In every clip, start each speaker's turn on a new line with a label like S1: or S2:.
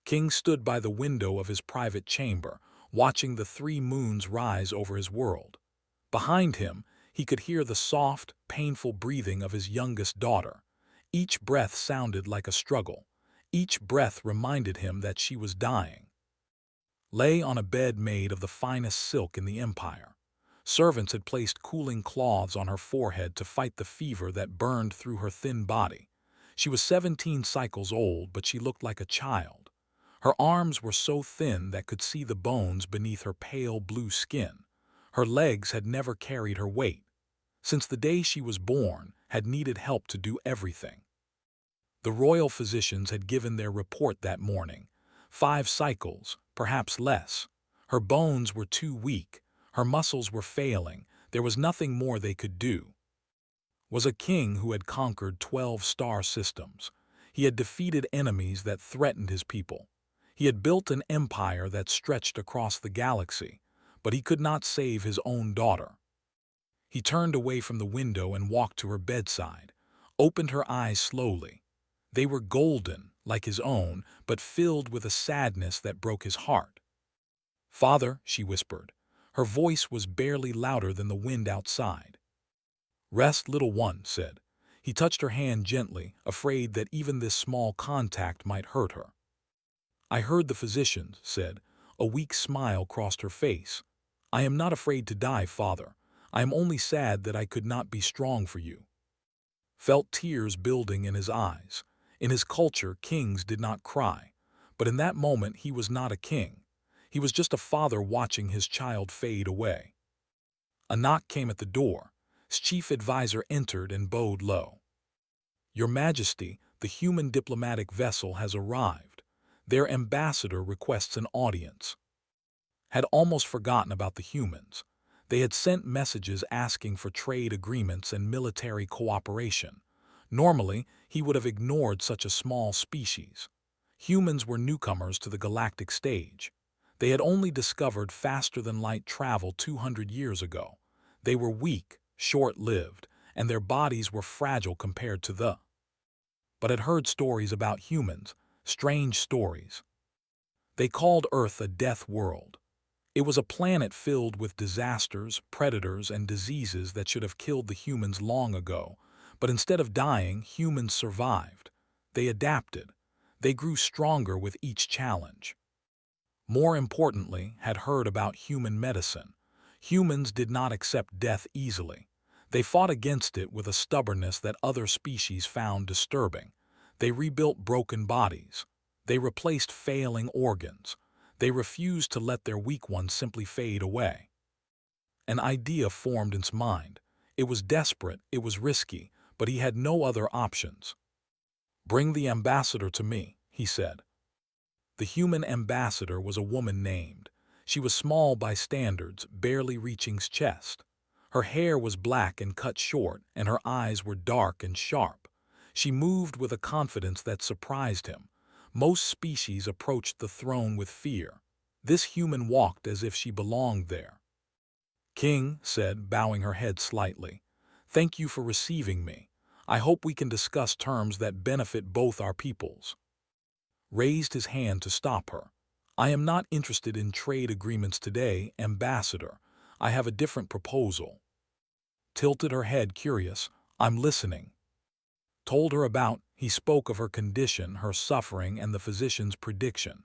S1: King stood by the window of his private chamber, watching the 3 moons rise over his world. Behind him, he could hear the soft, painful breathing of his youngest daughter. Each breath sounded like a struggle. Each breath reminded him that she was dying. Lay on a bed made of the finest silk in the empire. Servants had placed cooling cloths on her forehead to fight the fever that burned through her thin body. She was 17 cycles old, but she looked like a child. Her arms were so thin that could see the bones beneath her pale blue skin. Her legs had never carried her weight. Since the day she was born, had needed help to do everything. The royal physicians had given their report that morning. 5 cycles, perhaps less. Her bones were too weak. Her muscles were failing. There was nothing more they could do. Was a king who had conquered 12 star systems. He had defeated enemies that threatened his people. He had built an empire that stretched across the galaxy, but he could not save his own daughter. He turned away from the window and walked to her bedside, opened her eyes slowly. They were golden, like his own, but filled with a sadness that broke his heart. "Father," she whispered. Her voice was barely louder than the wind outside. "Rest, little one," said. He touched her hand gently, afraid that even this small contact might hurt her. "I heard the physicians," said. A weak smile crossed her face. "I am not afraid to die, Father. I am only sad that I could not be strong for you." Felt tears building in his eyes. In his culture, kings did not cry. But in that moment, he was not a king. He was just a father watching his child fade away. A knock came at the door. His chief advisor entered and bowed low. "Your Majesty, the human diplomatic vessel has arrived. Their ambassador requests an audience." Had almost forgotten about the humans. They had sent messages asking for trade agreements and military cooperation. Normally, he would have ignored such a small species. Humans were newcomers to the galactic stage. They had only discovered faster-than-light travel 200 years ago. They were weak, short-lived, and their bodies were fragile compared to the. But had heard stories about humans, strange stories. They called Earth a death world. It was a planet filled with disasters, predators, and diseases that should have killed the humans long ago. But instead of dying, humans survived. They adapted. They grew stronger with each challenge. More importantly, had heard about human medicine. Humans did not accept death easily. They fought against it with a stubbornness that other species found disturbing. They rebuilt broken bodies. They replaced failing organs. They refused to let their weak ones simply fade away. An idea formed in his mind. It was desperate, it was risky, but he had no other options. "Bring the ambassador to me," he said. The human ambassador was a woman named. She was small by standards, barely reaching his chest. Her hair was black and cut short, and her eyes were dark and sharp. She moved with a confidence that surprised him. Most species approached the throne with fear. This human walked as if she belonged there. "King," said, bowing her head slightly, "thank you for receiving me. I hope we can discuss terms that benefit both our peoples." Raised his hand to stop her. "I am not interested in trade agreements today, Ambassador. I have a different proposal." Tilted her head, curious. "I'm listening." Told her about, he spoke of her condition, her suffering, and the physician's prediction.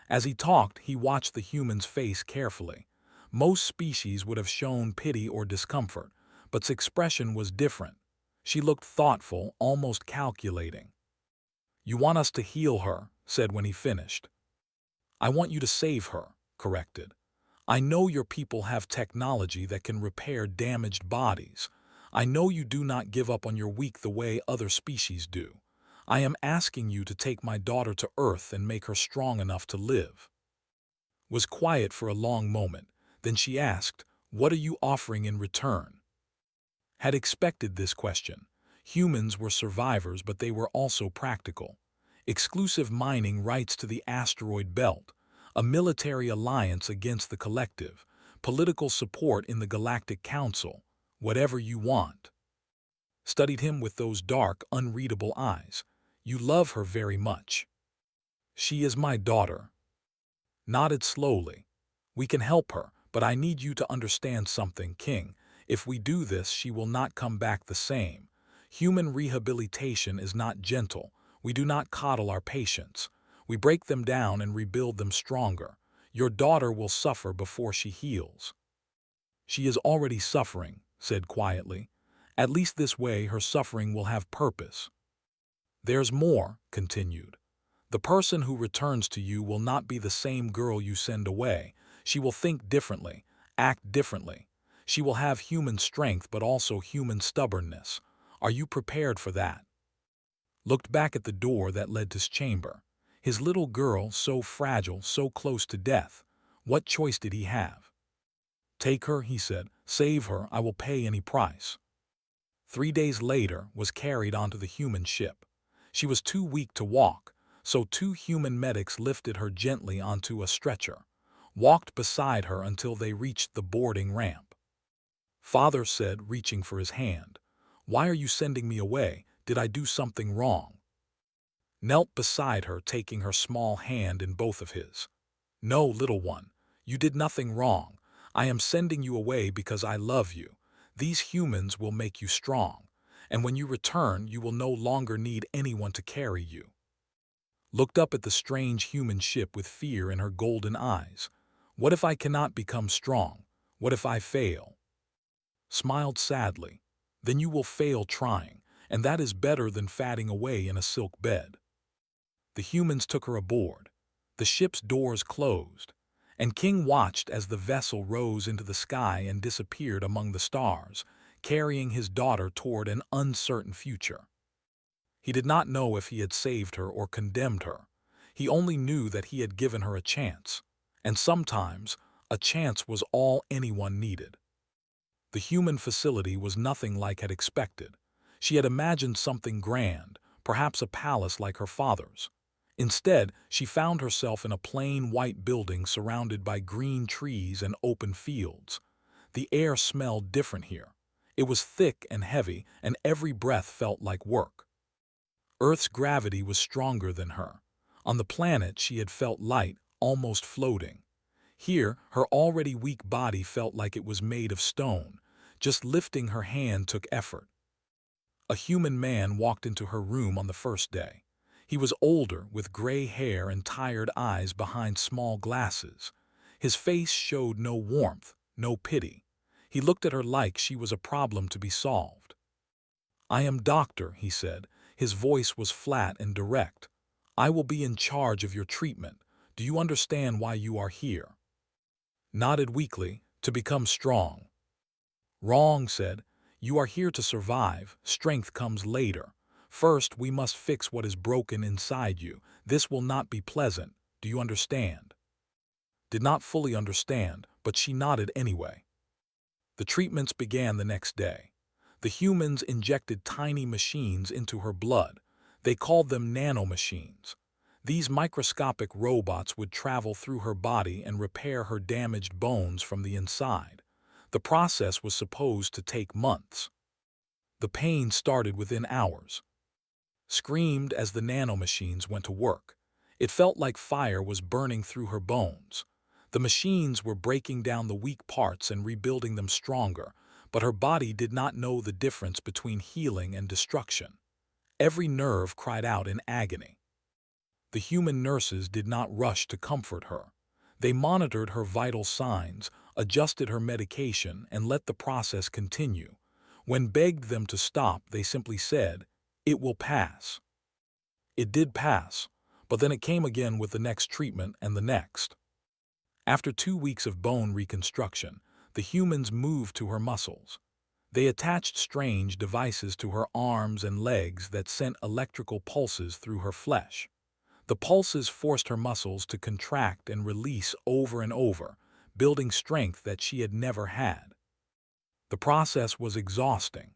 S1: As he talked, he watched the human's face carefully. Most species would have shown pity or discomfort, but its expression was different. She looked thoughtful, almost calculating. "You want us to heal her," said when he finished. "I want you to save her," corrected. "I know your people have technology that can repair damaged bodies. I know you do not give up on your weak the way other species do. I am asking you to take my daughter to Earth and make her strong enough to live." Was quiet for a long moment. Then she asked, "What are you offering in return?" Had expected this question. Humans were survivors, but they were also practical. Exclusive mining rights to the asteroid belt, a military alliance against the collective, political support in the Galactic Council, whatever you want. Studied him with those dark, unreadable eyes. "You love her very much." She is my daughter. Nodded slowly. We can help her, but I need you to understand something, King. If we do this, she will not come back the same. Human rehabilitation is not gentle. We do not coddle our patients. We break them down and rebuild them stronger. Your daughter will suffer before she heals. She is already suffering, said quietly. At least this way her suffering will have purpose. There's more, continued. The person who returns to you will not be the same girl you send away. She will think differently, act differently. She will have human strength but also human stubbornness. Are you prepared for that? Looked back at the door that led to his chamber. His little girl, so fragile, so close to death. What choice did he have? Take her, he said. Save her, I will pay any price. 3 days later was carried onto the human ship. She was too weak to walk, so 2 human medics lifted her gently onto a stretcher, walked beside her until they reached the boarding ramp. Father said, reaching for his hand, "Why are you sending me away? Did I do something wrong?" Knelt beside her, taking her small hand in both of his. "No, little one, you did nothing wrong. I am sending you away because I love you. These humans will make you strong, and when you return, you will no longer need anyone to carry you." Looked up at the strange human ship with fear in her golden eyes. "What if I cannot become strong? What if I fail?" Smiled sadly. "Then you will fail trying, and that is better than fatting away in a silk bed." The humans took her aboard. The ship's doors closed, and King watched as the vessel rose into the sky and disappeared among the stars, carrying his daughter toward an uncertain future. He did not know if he had saved her or condemned her. He only knew that he had given her a chance, and sometimes a chance was all anyone needed. The human facility was nothing like had expected. She had imagined something grand, perhaps a palace like her father's. Instead, she found herself in a plain white building surrounded by green trees and open fields. The air smelled different here. It was thick and heavy, and every breath felt like work. Earth's gravity was stronger than her. On the planet, she had felt light, almost floating. Here, her already weak body felt like it was made of stone. Just lifting her hand took effort. A human man walked into her room on the first day. He was older, with gray hair and tired eyes behind small glasses. His face showed no warmth, no pity. He looked at her like she was a problem to be solved. "I am doctor," he said. His voice was flat and direct. "I will be in charge of your treatment. Do you understand why you are here?" Nodded weakly. "To become strong." "Wrong," said. "You are here to survive. Strength comes later. First, we must fix what is broken inside you. This will not be pleasant. Do you understand?" Did not fully understand, but she nodded anyway. The treatments began the next day. The humans injected tiny machines into her blood. They called them nanomachines. These microscopic robots would travel through her body and repair her damaged bones from the inside. The process was supposed to take months. The pain started within hours. Screamed as the nanomachines went to work. It felt like fire was burning through her bones. The machines were breaking down the weak parts and rebuilding them stronger, but her body did not know the difference between healing and destruction. Every nerve cried out in agony. The human nurses did not rush to comfort her. They monitored her vital signs, adjusted her medication, and let the process continue. When begged them to stop, they simply said, "It will pass." It did pass, but then it came again with the next treatment and the next. After 2 weeks of bone reconstruction, the humans moved to her muscles. They attached strange devices to her arms and legs that sent electrical pulses through her flesh. The pulses forced her muscles to contract and release over and over, building strength that she had never had. The process was exhausting.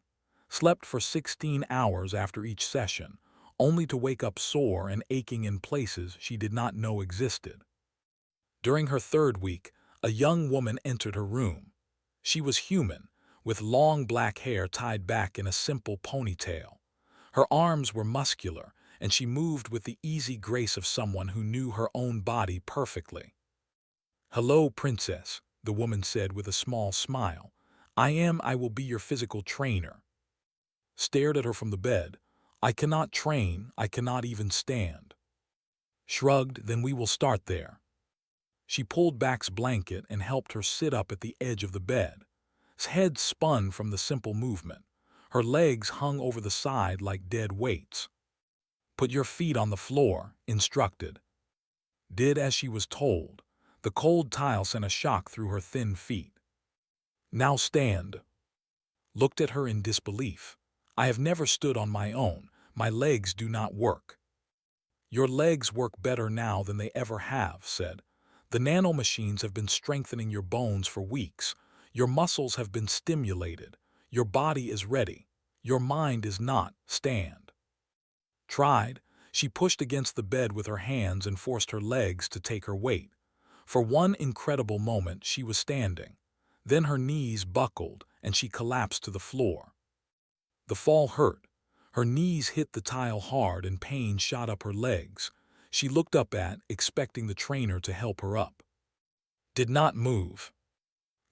S1: Slept for 16 hours after each session, only to wake up sore and aching in places she did not know existed. During her 3rd week, a young woman entered her room. She was human, with long black hair tied back in a simple ponytail. Her arms were muscular, and she moved with the easy grace of someone who knew her own body perfectly. "Hello, princess," the woman said with a small smile. I will be your physical trainer." Stared at her from the bed. "I cannot train, I cannot even stand." Shrugged. "Then we will start there." She pulled back's blanket and helped her sit up at the edge of the bed. His head spun from the simple movement. Her legs hung over the side like dead weights. "Put your feet on the floor," instructed. Did as she was told. The cold tile sent a shock through her thin feet. "Now stand." Looked at her in disbelief. "I have never stood on my own. My legs do not work." "Your legs work better now than they ever have," said. "The nanomachines have been strengthening your bones for weeks. Your muscles have been stimulated. Your body is ready. Your mind is not. Stand." Tried. She pushed against the bed with her hands and forced her legs to take her weight. For one incredible moment she was standing. Then her knees buckled and she collapsed to the floor. The fall hurt. Her knees hit the tile hard and pain shot up her legs. She looked up expecting the trainer to help her up. Did not move.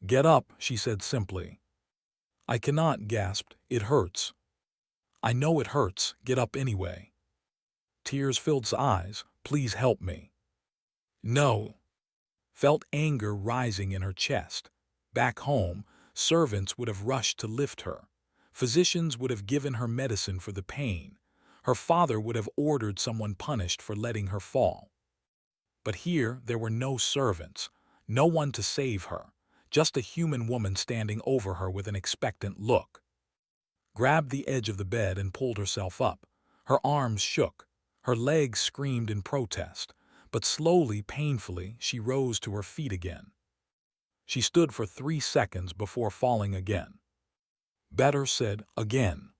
S1: "Get up," she said simply. "I cannot," gasped. "It hurts." "I know it hurts. Get up anyway." Tears filled his eyes. "Please help me." "No." Felt anger rising in her chest. Back home, servants would have rushed to lift her. Physicians would have given her medicine for the pain. Her father would have ordered someone punished for letting her fall. But here there were no servants, no one to save her, just a human woman standing over her with an expectant look. Grabbed the edge of the bed and pulled herself up. Her arms shook. Her legs screamed in protest. But slowly, painfully, she rose to her feet again. She stood for 3 seconds before falling again. "Better," said, "again."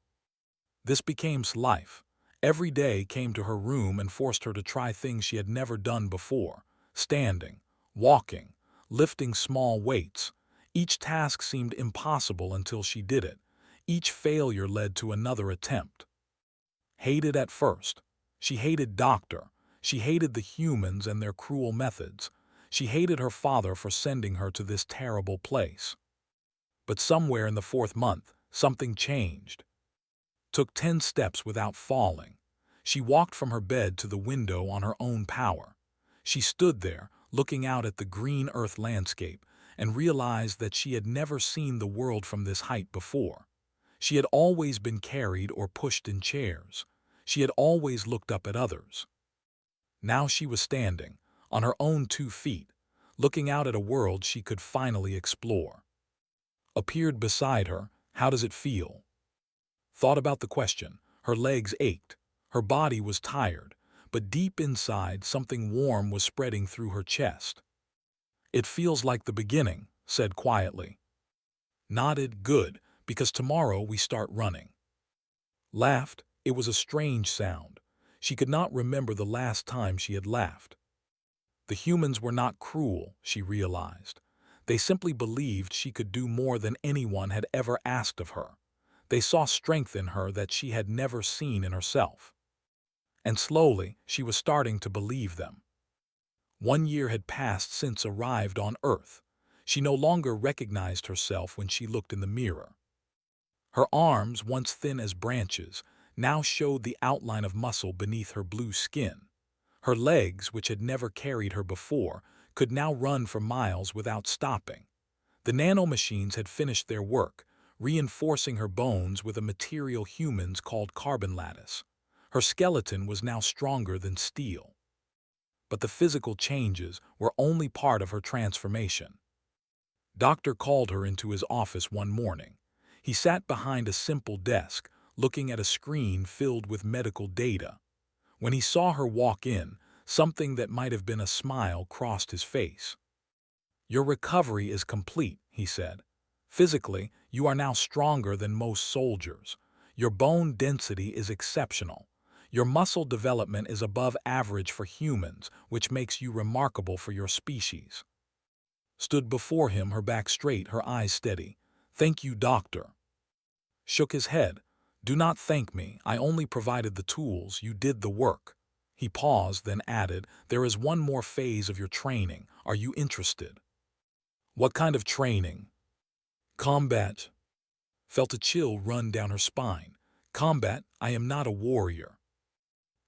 S1: This became life. Every day came to her room and forced her to try things she had never done before. Standing, walking, lifting small weights. Each task seemed impossible until she did it. Each failure led to another attempt. Hated at first. She hated Doctor. She hated the humans and their cruel methods. She hated her father for sending her to this terrible place. But somewhere in the 4th month, something changed. Took 10 steps without falling. She walked from her bed to the window on her own power. She stood there, looking out at the green earth landscape, and realized that she had never seen the world from this height before. She had always been carried or pushed in chairs. She had always looked up at others. Now she was standing, on her own 2 feet, looking out at a world she could finally explore. Appeared beside her. "How does it feel?" Thought about the question. Her legs ached. Her body was tired, but deep inside something warm was spreading through her chest. "It feels like the beginning," said quietly. Nodded. "Good, because tomorrow we start running." Laughed. It was a strange sound. She could not remember the last time she had laughed. The humans were not cruel, she realized. They simply believed she could do more than anyone had ever asked of her. They saw strength in her that she had never seen in herself. And slowly, she was starting to believe them. 1 year had passed since arrived on Earth. She no longer recognized herself when she looked in the mirror. Her arms, once thin as branches, now showed the outline of muscle beneath her blue skin. Her legs, which had never carried her before, could now run for miles without stopping. The nanomachines had finished their work, reinforcing her bones with a material humans called carbon lattice. Her skeleton was now stronger than steel. But the physical changes were only part of her transformation. Doctor called her into his office one morning. He sat behind a simple desk, looking at a screen filled with medical data. When he saw her walk in, something that might have been a smile crossed his face. "Your recovery is complete," he said. "Physically, you are now stronger than most soldiers. Your bone density is exceptional. Your muscle development is above average for humans, which makes you remarkable for your species." Stood before him, her back straight, her eyes steady. "Thank you, doctor." Shook his head. Do not thank me, I only provided the tools, you did the work. He paused, then added, there is one more phase of your training. Are you interested? What kind of training? Combat. Felt a chill run down her spine. Combat, I am not a warrior.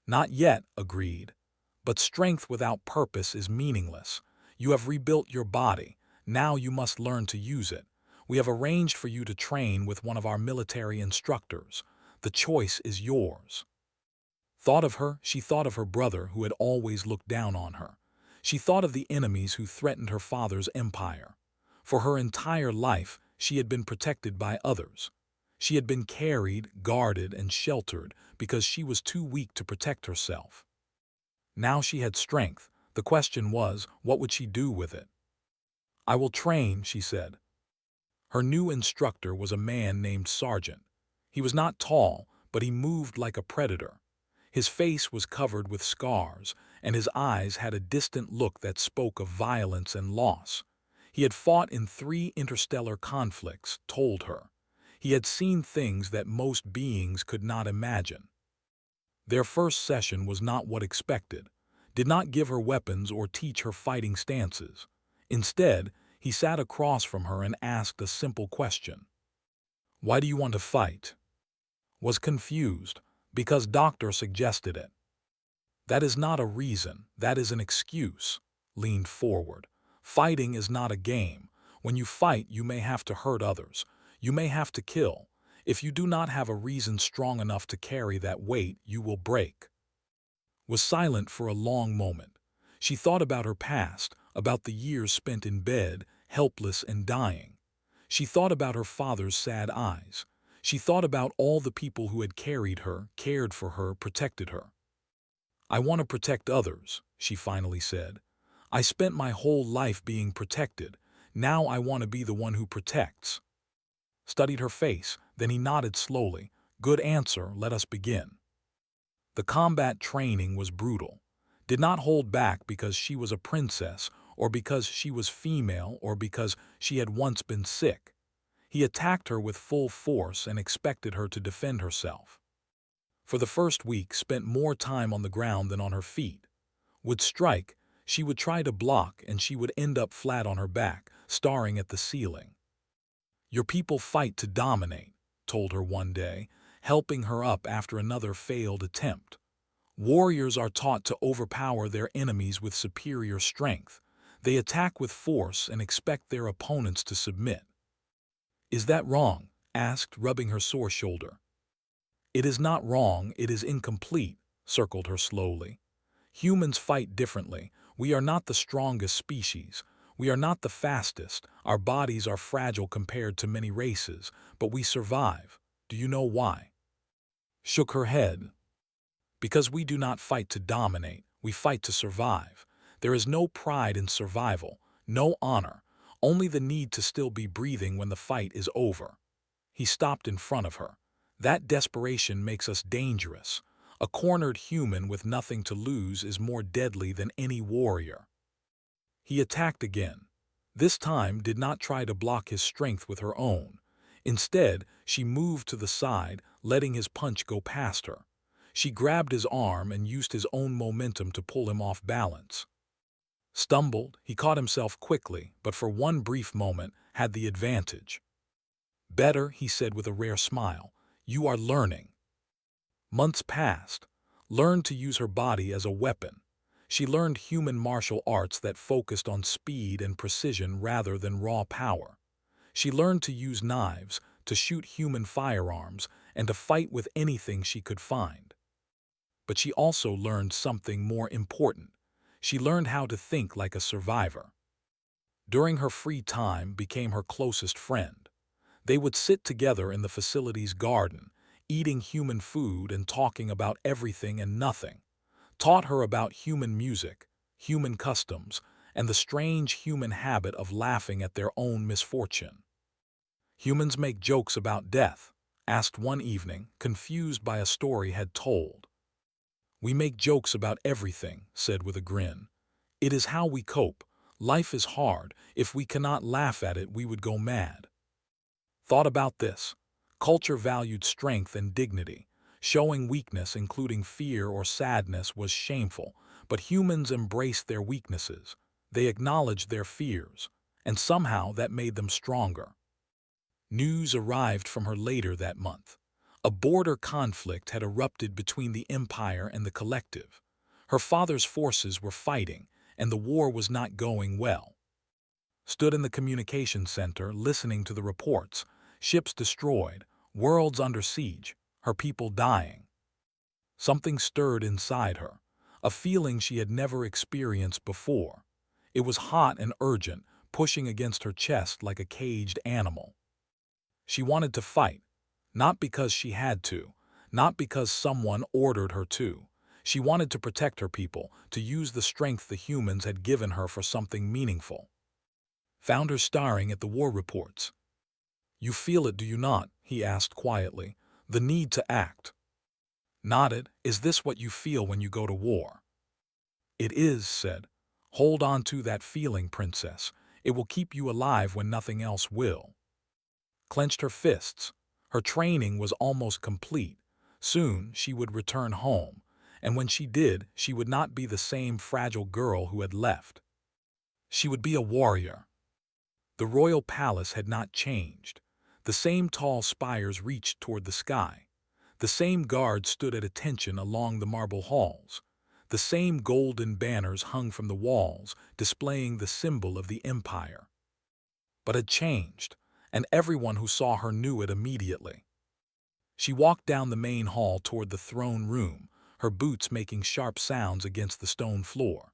S1: Not yet, agreed. But strength without purpose is meaningless. You have rebuilt your body. Now you must learn to use it. We have arranged for you to train with one of our military instructors. The choice is yours. She thought of her brother who had always looked down on her. She thought of the enemies who threatened her father's empire. For her entire life, she had been protected by others. She had been carried, guarded, and sheltered because she was too weak to protect herself. Now she had strength. The question was, what would she do with it? I will train, she said. Her new instructor was a man named Sergeant. He was not tall, but he moved like a predator. His face was covered with scars, and his eyes had a distant look that spoke of violence and loss. He had fought in 3 interstellar conflicts, told her. He had seen things that most beings could not imagine. Their first session was not what expected, did not give her weapons or teach her fighting stances. Instead, he sat across from her and asked a simple question. Why do you want to fight? Was confused. Because doctor suggested it. That is not a reason, that is an excuse. Leaned forward. Fighting is not a game. When you fight, you may have to hurt others. You may have to kill. If you do not have a reason strong enough to carry that weight, you will break. Was silent for a long moment. She thought about her past, about the years spent in bed, helpless and dying. She thought about her father's sad eyes. She thought about all the people who had carried her, cared for her, protected her. I want to protect others, she finally said. I spent my whole life being protected. Now I want to be the one who protects. Studied her face, then he nodded slowly. Good answer, let us begin. The combat training was brutal. Did not hold back because she was a princess, or because she was female, or because she had once been sick. He attacked her with full force and expected her to defend herself. For the first week, spent more time on the ground than on her feet. Would strike, she would try to block, and she would end up flat on her back, staring at the ceiling. Your people fight to dominate, told her one day, helping her up after another failed attempt. Warriors are taught to overpower their enemies with superior strength. They attack with force and expect their opponents to submit. Is that wrong? Asked, rubbing her sore shoulder. It is not wrong, it is incomplete, circled her slowly. Humans fight differently. We are not the strongest species. We are not the fastest. Our bodies are fragile compared to many races, but we survive. Do you know why? Shook her head. Because we do not fight to dominate, we fight to survive. There is no pride in survival, no honor, only the need to still be breathing when the fight is over. He stopped in front of her. That desperation makes us dangerous. A cornered human with nothing to lose is more deadly than any warrior. He attacked again. This time did not try to block his strength with her own. Instead, she moved to the side, letting his punch go past her. She grabbed his arm and used his own momentum to pull him off balance. Stumbled, he caught himself quickly, but for one brief moment had the advantage. Better, he said with a rare smile. You are learning. Months passed. Learned to use her body as a weapon. She learned human martial arts that focused on speed and precision rather than raw power. She learned to use knives, to shoot human firearms, and to fight with anything she could find. But she also learned something more important. She learned how to think like a survivor. During her free time, became her closest friend. They would sit together in the facility's garden, eating human food and talking about everything and nothing. Taught her about human music, human customs, and the strange human habit of laughing at their own misfortune. Humans make jokes about death, asked one evening, confused by a story had told. We make jokes about everything, said with a grin. It is how we cope. Life is hard. If we cannot laugh at it, we would go mad. Thought about this. Culture valued strength and dignity. Showing weakness, including fear or sadness, was shameful, but humans embraced their weaknesses. They acknowledged their fears, and somehow that made them stronger. News arrived from her later that month. A border conflict had erupted between the Empire and the Collective. Her father's forces were fighting, and the war was not going well. Stood in the communication center, listening to the reports. Ships destroyed, worlds under siege, her people dying. Something stirred inside her, a feeling she had never experienced before. It was hot and urgent, pushing against her chest like a caged animal. She wanted to fight, not because she had to, not because someone ordered her to. She wanted to protect her people, to use the strength the humans had given her for something meaningful. Found her staring at the war reports. "You feel it, do you not?" he asked quietly. "The need to act." Nodded. "Is this what you feel when you go to war?" "It is," said. "Hold on to that feeling, princess. It will keep you alive when nothing else will." Clenched her fists. Her training was almost complete. Soon she would return home, and when she did, she would not be the same fragile girl who had left. She would be a warrior. The royal palace had not changed. The same tall spires reached toward the sky. The same guards stood at attention along the marble halls. The same golden banners hung from the walls, displaying the symbol of the empire. But it changed, and everyone who saw her knew it immediately. She walked down the main hall toward the throne room, her boots making sharp sounds against the stone floor.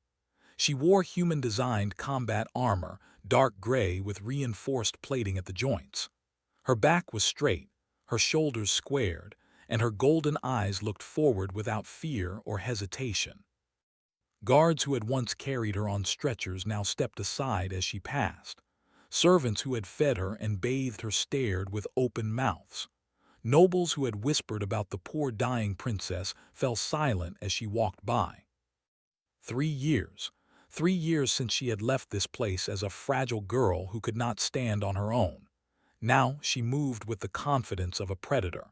S1: She wore human-designed combat armor, dark gray with reinforced plating at the joints. Her back was straight, her shoulders squared, and her golden eyes looked forward without fear or hesitation. Guards who had once carried her on stretchers now stepped aside as she passed. Servants who had fed her and bathed her stared with open mouths. Nobles who had whispered about the poor dying princess fell silent as she walked by. 3 years. 3 years since she had left this place as a fragile girl who could not stand on her own. Now she moved with the confidence of a predator.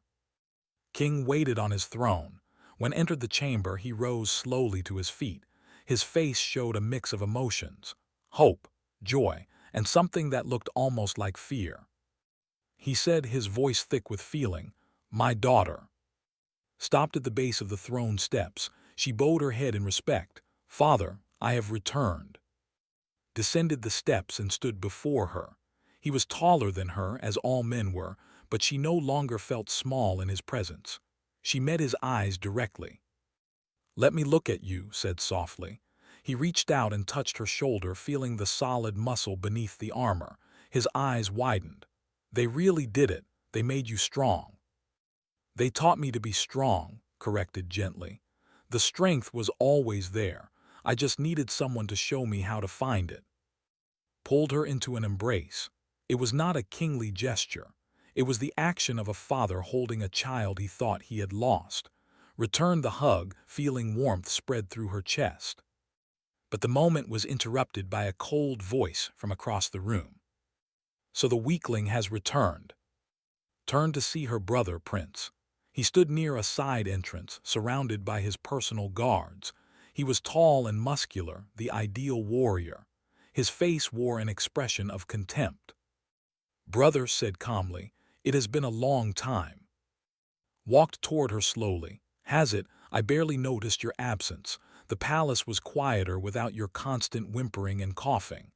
S1: King waited on his throne. When entered the chamber, he rose slowly to his feet. His face showed a mix of emotions: hope, joy, and something that looked almost like fear. He said, his voice thick with feeling, "My daughter." Stopped at the base of the throne steps. She bowed her head in respect. "Father, I have returned." Descended the steps and stood before her. He was taller than her, as all men were, but she no longer felt small in his presence. She met his eyes directly. "Let me look at you," said softly. He reached out and touched her shoulder, feeling the solid muscle beneath the armor. His eyes widened. "They really did it. They made you strong." "They taught me to be strong," corrected gently. "The strength was always there. I just needed someone to show me how to find it." Pulled her into an embrace. It was not a kingly gesture. It was the action of a father holding a child he thought he had lost. Returned the hug, feeling warmth spread through her chest. But the moment was interrupted by a cold voice from across the room. "So the weakling has returned." Turned to see her brother, Prince. He stood near a side entrance, surrounded by his personal guards. He was tall and muscular, the ideal warrior. His face wore an expression of contempt. "Brother," said calmly, "it has been a long time." Walked toward her slowly. "Has it? I barely noticed your absence. The palace was quieter without your constant whimpering and coughing."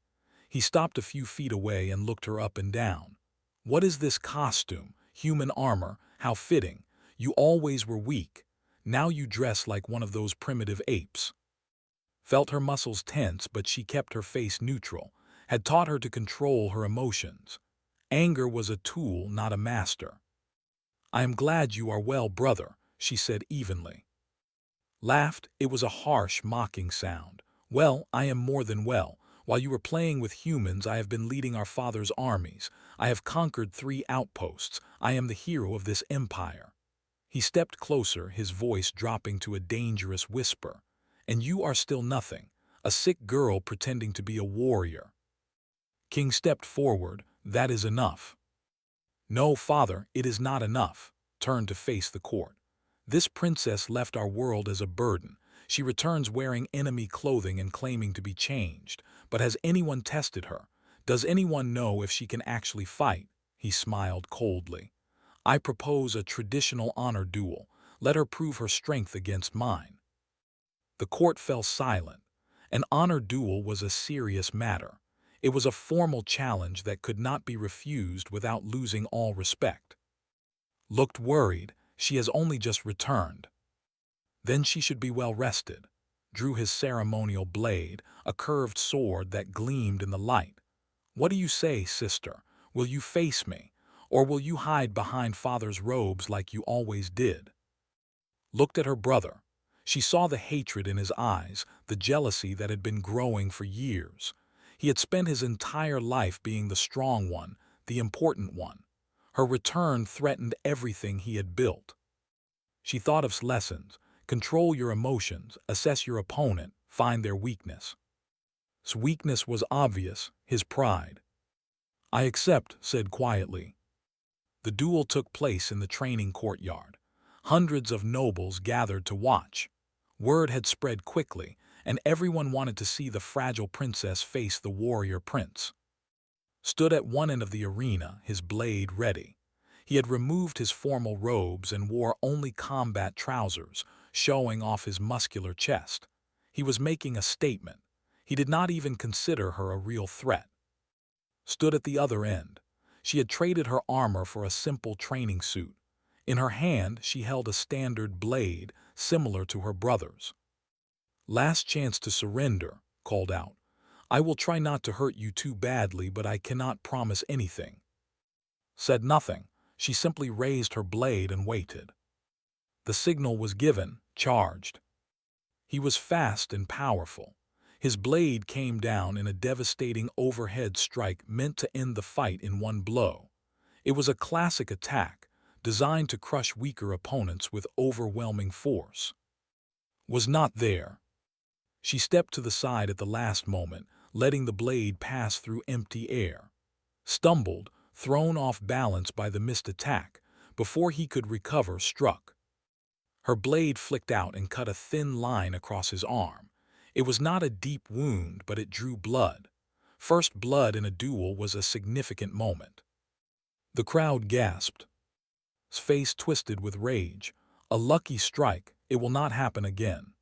S1: He stopped a few feet away and looked her up and down. "What is this costume? Human armor? How fitting. You always were weak. Now you dress like one of those primitive apes." Felt her muscles tense, but she kept her face neutral. Had taught her to control her emotions. Anger was a tool, not a master. "I am glad you are well, brother," she said evenly. Laughed. It was a harsh, mocking sound. "Well, I am more than well. While you were playing with humans, I have been leading our father's armies. I have conquered 3 outposts. I am the hero of this empire." He stepped closer, his voice dropping to a dangerous whisper. "And you are still nothing, a sick girl pretending to be a warrior." King stepped forward. "That is enough." "No, father, it is not enough," turned to face the court. "This princess left our world as a burden. She returns wearing enemy clothing and claiming to be changed. But has anyone tested her? Does anyone know if she can actually fight?" He smiled coldly. "I propose a traditional honor duel. Let her prove her strength against mine." The court fell silent. An honor duel was a serious matter. It was a formal challenge that could not be refused without losing all respect. Looked worried, she has only just returned. Then she should be well rested. Drew his ceremonial blade, a curved sword that gleamed in the light. "What do you say, sister? Will you face me? Or will you hide behind father's robes like you always did?" Looked at her brother. She saw the hatred in his eyes, the jealousy that had been growing for years. He had spent his entire life being the strong one, the important one. Her return threatened everything he had built. She thought of lessons: control your emotions, assess your opponent, find their weakness. His weakness was obvious, his pride. "I accept," said quietly. The duel took place in the training courtyard. Hundreds of nobles gathered to watch. Word had spread quickly, and everyone wanted to see the fragile princess face the warrior prince. Stood at one end of the arena, his blade ready. He had removed his formal robes and wore only combat trousers, showing off his muscular chest. He was making a statement. He did not even consider her a real threat. Stood at the other end. She had traded her armor for a simple training suit. In her hand, she held a standard blade, similar to her brother's. "Last chance to surrender," called out. "I will try not to hurt you too badly, but I cannot promise anything." Said nothing. She simply raised her blade and waited. The signal was given, charged. He was fast and powerful. His blade came down in a devastating overhead strike meant to end the fight in one blow. It was a classic attack, designed to crush weaker opponents with overwhelming force. Was not there. She stepped to the side at the last moment, letting the blade pass through empty air. Stumbled, thrown off balance by the missed attack, before he could recover, struck. Her blade flicked out and cut a thin line across his arm. It was not a deep wound, but it drew blood. First blood in a duel was a significant moment. The crowd gasped. His face twisted with rage. "A lucky strike, it will not happen again."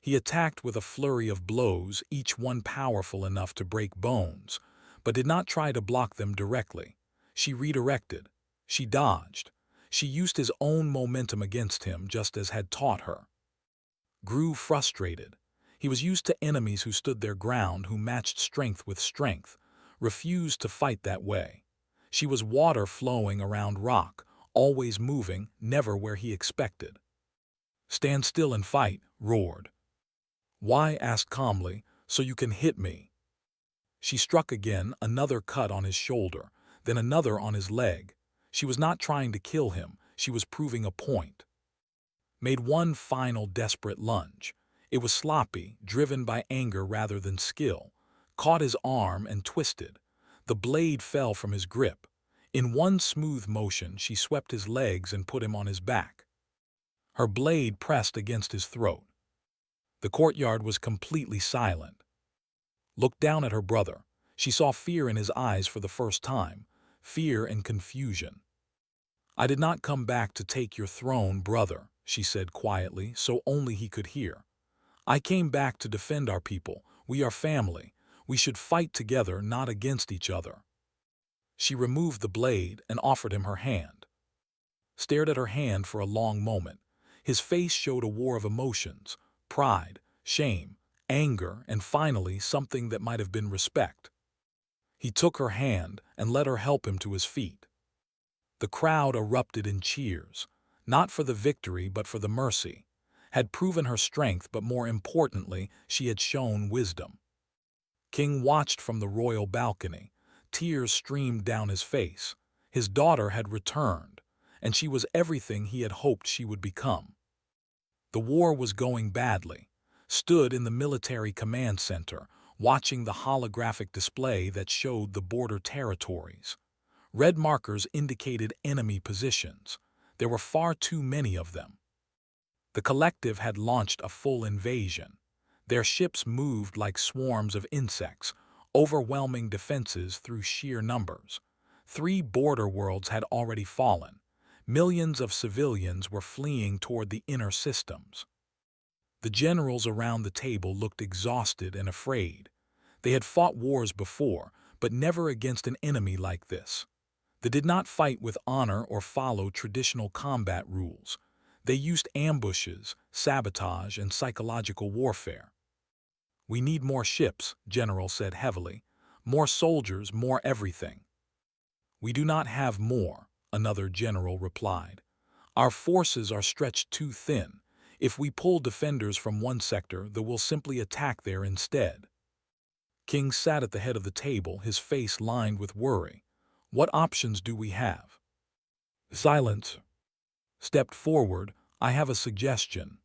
S1: He attacked with a flurry of blows, each one powerful enough to break bones, but did not try to block them directly. She redirected. She dodged. She used his own momentum against him, just as had taught her. Grew frustrated. He was used to enemies who stood their ground, who matched strength with strength, refused to fight that way. She was water flowing around rock, always moving, never where he expected. "Stand still and fight," roared. "Why?" asked calmly. "So you can hit me." She struck again, another cut on his shoulder, then another on his leg. She was not trying to kill him, she was proving a point. Made one final desperate lunge. It was sloppy, driven by anger rather than skill. Caught his arm and twisted. The blade fell from his grip. In one smooth motion, she swept his legs and put him on his back. Her blade pressed against his throat. The courtyard was completely silent. Looked down at her brother. She saw fear in his eyes for the first time. Fear and confusion. "I did not come back to take your throne, brother," she said quietly, so only he could hear. "I came back to defend our people. We are family. We should fight together, not against each other." She removed the blade and offered him her hand. Stared at her hand for a long moment. His face showed a war of emotions: pride, shame, anger, and finally something that might have been respect. He took her hand and let her help him to his feet. The crowd erupted in cheers, not for the victory but for the mercy. Had proven her strength, but more importantly, she had shown wisdom. King watched from the royal balcony. Tears streamed down his face. His daughter had returned, and she was everything he had hoped she would become. The war was going badly. Stood in the military command center, watching the holographic display that showed the border territories. Red markers indicated enemy positions. There were far too many of them. The collective had launched a full invasion. Their ships moved like swarms of insects, overwhelming defenses through sheer numbers. 3 border worlds had already fallen. Millions of civilians were fleeing toward the inner systems. The generals around the table looked exhausted and afraid. They had fought wars before, but never against an enemy like this. They did not fight with honor or follow traditional combat rules. They used ambushes, sabotage, and psychological warfare. "We need more ships," General said heavily. "More soldiers, more everything." "We do not have more," another general replied. "Our forces are stretched too thin. If we pull defenders from one sector, they will simply attack there instead." King sat at the head of the table, his face lined with worry. "What options do we have?" Silence stepped forward. "I have a suggestion."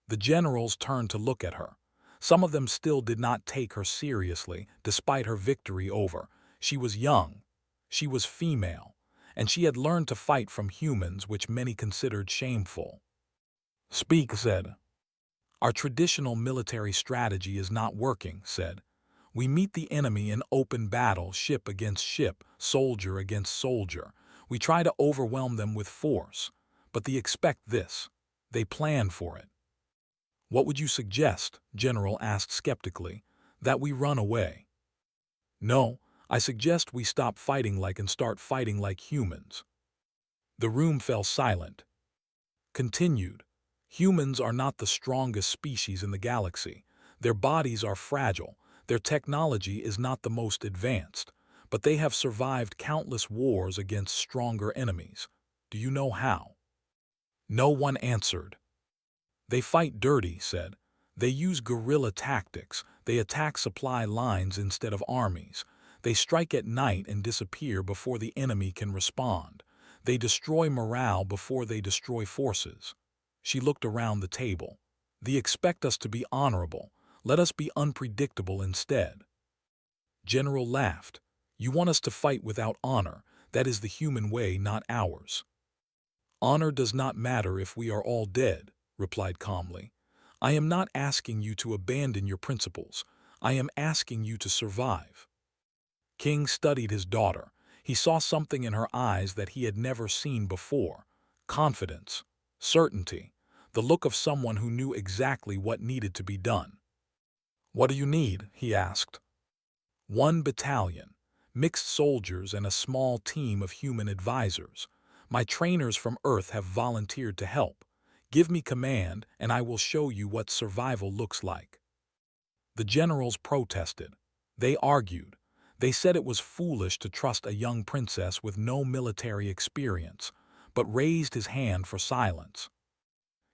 S1: The generals turned to look at her. Some of them still did not take her seriously, despite her victory over. She was young, she was female, and she had learned to fight from humans, which many considered shameful. "Speak," said. "Our traditional military strategy is not working," said. "We meet the enemy in open battle, ship against ship, soldier against soldier. We try to overwhelm them with force, but they expect this. They plan for it." "What would you suggest?" General asked skeptically. "That we run away." "No, I suggest we stop fighting like and start fighting like humans." The room fell silent. Continued. "Humans are not the strongest species in the galaxy. Their bodies are fragile. Their technology is not the most advanced, but they have survived countless wars against stronger enemies. Do you know how?" No one answered. "They fight dirty," said. "They use guerrilla tactics. They attack supply lines instead of armies. They strike at night and disappear before the enemy can respond. They destroy morale before they destroy forces." She looked around the table. "They expect us to be honorable. Let us be unpredictable instead." General laughed. "You want us to fight without honor. That is the human way, not ours." "Honor does not matter if we are all dead," replied calmly. "I am not asking you to abandon your principles. I am asking you to survive." King studied his daughter. He saw something in her eyes that he had never seen before. Confidence, certainty, the look of someone who knew exactly what needed to be done. "What do you need?" he asked. 1 battalion, mixed soldiers and a small team of human advisors. My trainers from Earth have volunteered to help. Give me command, and I will show you what survival looks like." The generals protested. They argued. They said it was foolish to trust a young princess with no military experience, but raised his hand for silence.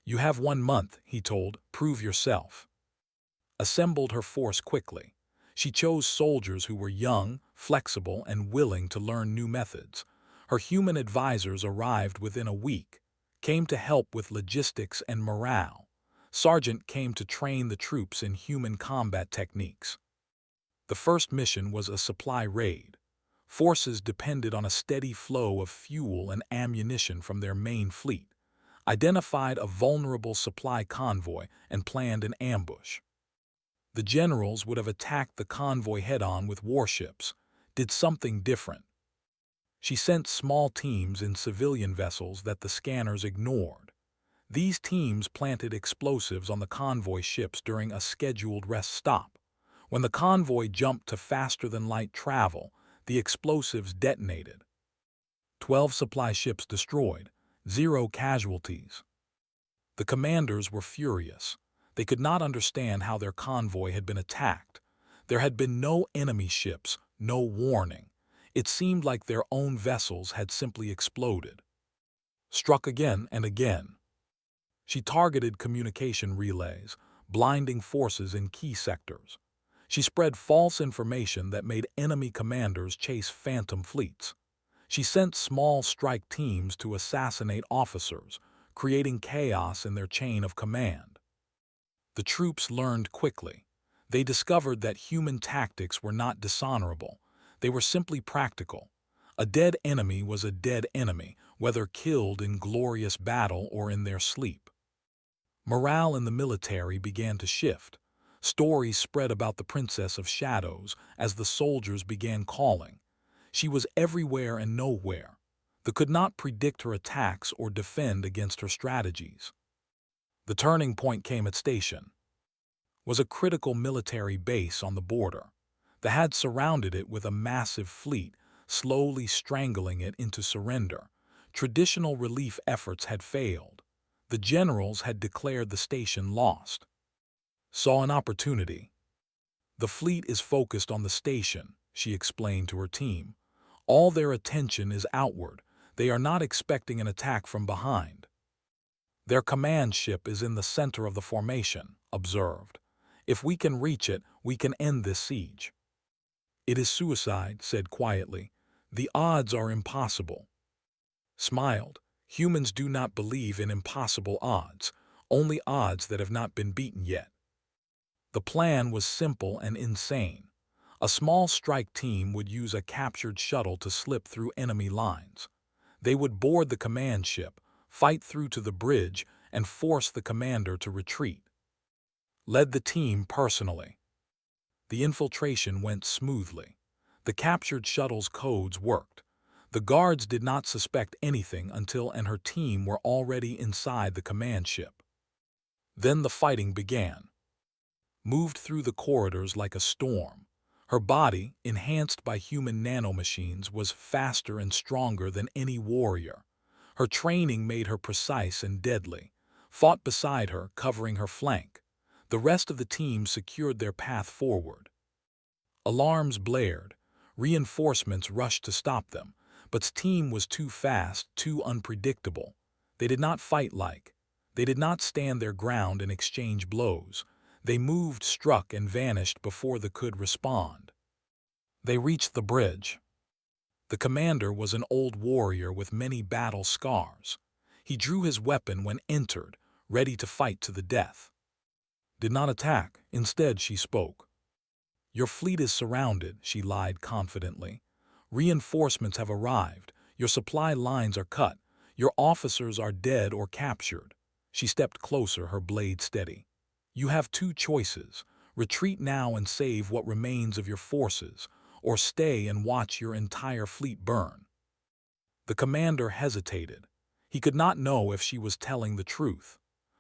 S1: "You have 1 month," he told. "Prove yourself." Assembled her force quickly. She chose soldiers who were young, flexible, and willing to learn new methods. Her human advisors arrived within a week, came to help with logistics and morale. Sergeant came to train the troops in human combat techniques. The first mission was a supply raid. Forces depended on a steady flow of fuel and ammunition from their main fleet, identified a vulnerable supply convoy, and planned an ambush. The generals would have attacked the convoy head-on with warships, did something different. She sent small teams in civilian vessels that the scanners ignored. These teams planted explosives on the convoy ships during a scheduled rest stop. When the convoy jumped to faster-than-light travel, the explosives detonated. 12 supply ships destroyed, 0 casualties. The commanders were furious. They could not understand how their convoy had been attacked. There had been no enemy ships, no warning. It seemed like their own vessels had simply exploded. Struck again and again. She targeted communication relays, blinding forces in key sectors. She spread false information that made enemy commanders chase phantom fleets. She sent small strike teams to assassinate officers, creating chaos in their chain of command. The troops learned quickly. They discovered that human tactics were not dishonorable. They were simply practical. A dead enemy was a dead enemy, whether killed in glorious battle or in their sleep. Morale in the military began to shift. Stories spread about the Princess of Shadows as the soldiers began calling. She was everywhere and nowhere. They could not predict her attacks or defend against her strategies. The turning point came at Station. Was a critical military base on the border. They had surrounded it with a massive fleet, slowly strangling it into surrender. Traditional relief efforts had failed. The generals had declared the station lost. Saw an opportunity. The fleet is focused on the station, she explained to her team. All their attention is outward. They are not expecting an attack from behind. Their command ship is in the center of the formation, observed. If we can reach it, we can end this siege. It is suicide, said quietly. The odds are impossible. Smiled. Humans do not believe in impossible odds, only odds that have not been beaten yet. The plan was simple and insane. A small strike team would use a captured shuttle to slip through enemy lines. They would board the command ship, fight through to the bridge, and force the commander to retreat. Led the team personally. The infiltration went smoothly. The captured shuttle's codes worked. The guards did not suspect anything until her team were already inside the command ship. Then the fighting began. Moved through the corridors like a storm. Her body, enhanced by human nanomachines, was faster and stronger than any warrior. Her training made her precise and deadly. Fought beside her, covering her flank. The rest of the team secured their path forward. Alarms blared. Reinforcements rushed to stop them, but team was too fast, too unpredictable. They did not fight like. They did not stand their ground and exchange blows. They moved, struck, and vanished before they could respond. They reached the bridge. The commander was an old warrior with many battle scars. He drew his weapon when entered, ready to fight to the death. Did not attack. Instead, she spoke. Your fleet is surrounded, she lied confidently. Reinforcements have arrived. Your supply lines are cut. Your officers are dead or captured. She stepped closer, her blade steady. You have two choices. Retreat now and save what remains of your forces, or stay and watch your entire fleet burn. The commander hesitated. He could not know if she was telling the truth.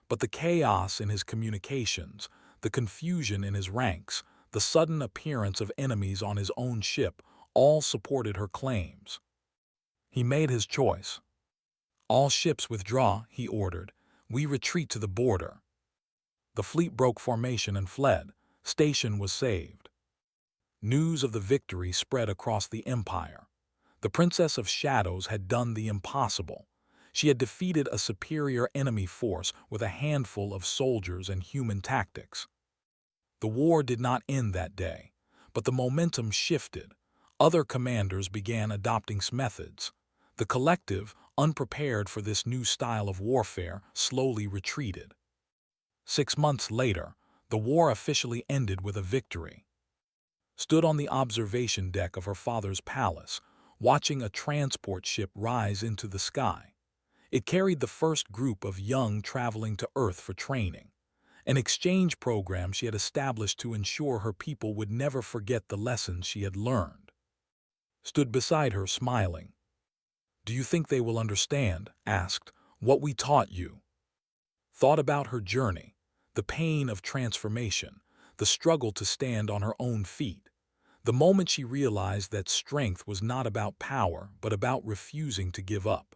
S1: But the chaos in his communications, the confusion in his ranks, the sudden appearance of enemies on his own ship, all supported her claims. He made his choice. All ships withdraw, he ordered. We retreat to the border. The fleet broke formation and fled. Station was saved. News of the victory spread across the empire. The Princess of Shadows had done the impossible. She had defeated a superior enemy force with a handful of soldiers and human tactics. The war did not end that day, but the momentum shifted. Other commanders began adopting methods. The collective, unprepared for this new style of warfare, slowly retreated. 6 months later, the war officially ended with a victory. Stood on the observation deck of her father's palace, watching a transport ship rise into the sky. It carried the first group of young traveling to Earth for training, an exchange program she had established to ensure her people would never forget the lessons she had learned. Stood beside her, smiling. Do you think they will understand? Asked. What we taught you. Thought about her journey, the pain of transformation, the struggle to stand on her own feet. The moment she realized that strength was not about power, but about refusing to give up.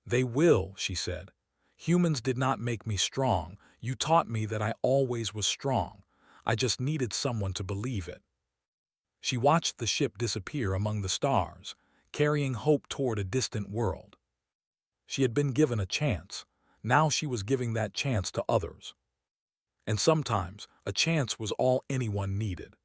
S1: They will, she said. Humans did not make me strong. You taught me that I always was strong. I just needed someone to believe it. She watched the ship disappear among the stars, carrying hope toward a distant world. She had been given a chance. Now she was giving that chance to others. And sometimes, a chance was all anyone needed.